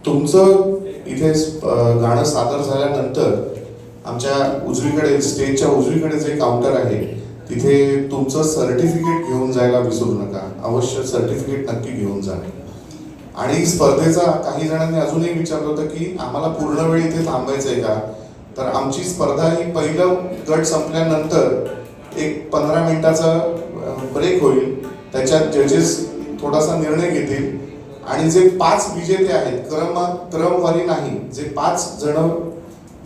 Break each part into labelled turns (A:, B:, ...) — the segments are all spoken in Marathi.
A: तुमचं इथे गाणं सादर झाल्यानंतर आमच्या उजवीकडे, स्टेजच्या उजवीकडे जे काउंटर आहे तिथे तुमचं सर्टिफिकेट घेऊन जायला विसरू नका. अवश्य सर्टिफिकेट नक्की घेऊन जा. आणि स्पर्धेचा काही जणांनी अजूनही विचारलं होतं की आम्हाला पूर्ण वेळ इथे थांबायचंय का. तर आमची स्पर्धा ही पहिलं गट संपल्यानंतर एक 15 मिनिटाचा ब्रेक होईल. त्याच्यात जजेस थोडासा निर्णय घेतील आणि जे 5 विजेते आहेत, क्रमवारी नाही, जे 5 जण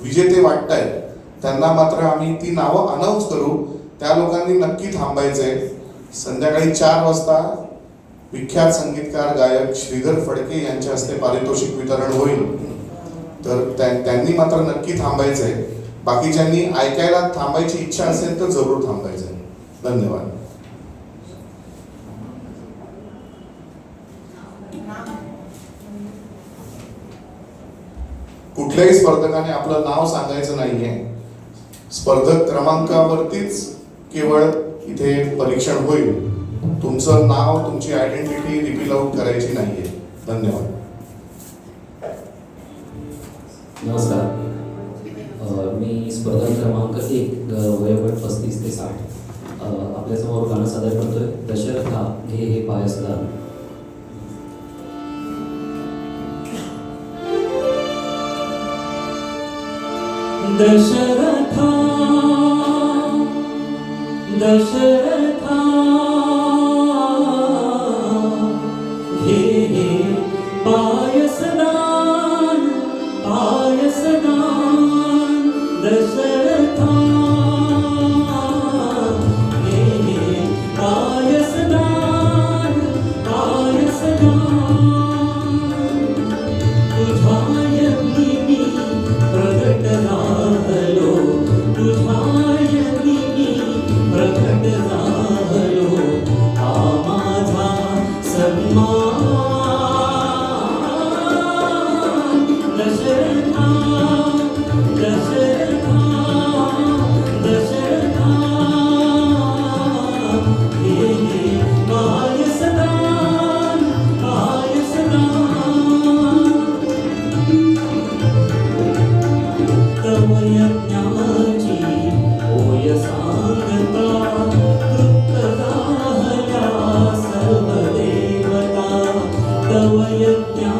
A: विजेते वाटतायत त्यांना मात्र आम्ही ती नावं अनाऊन्स करू. त्या लोकांनी नक्की थांबायचंय. संध्याकाळी 4 वाजता विख्यात संगीतकार गायक श्रीधर फडके यांच्या हस्ते पारितोषिक वितरण होईल. तर त्यांनी मात्र नक्की थांबायचंय. बाकीच्यांनी ऐकायला थांबायची इच्छा असेल तर जरूर थांबायचंय. धन्यवाद. कुठल्याही स्पर्धकाने आपलं नाव सांगायचं नाहीये. स्पर्धक क्रमांकावरतीच केवळ इथे परीक्षण होईल. तुमचं नाव, तुमची आयडेंटिटी रिव्हील आउट करायची नाहीये. धन्यवाद.
B: नमस्कार. मी स्पर्धक क्रमांक 1 वयोगट 35 ते 60 आपल्यासमोर गाणं सादर करतोय. दशरथा घे हे पायसदान.
C: दशरथा दशरथा घे हे पायसदान पायसदान. दशरथा घे हे पायसदान पायसदान. तुझ्या यज्ञी मी प्रगट झालो, तुझ्या यज्ञी मी प्रगट झालो. हा माझा सन्मान. दशरथा दशरथा दशरथा हे पायसदान पायसदान. तव यज्ञाची होय सांगता, तृप्त झाल्या सर्व देवता. तव यज्ञा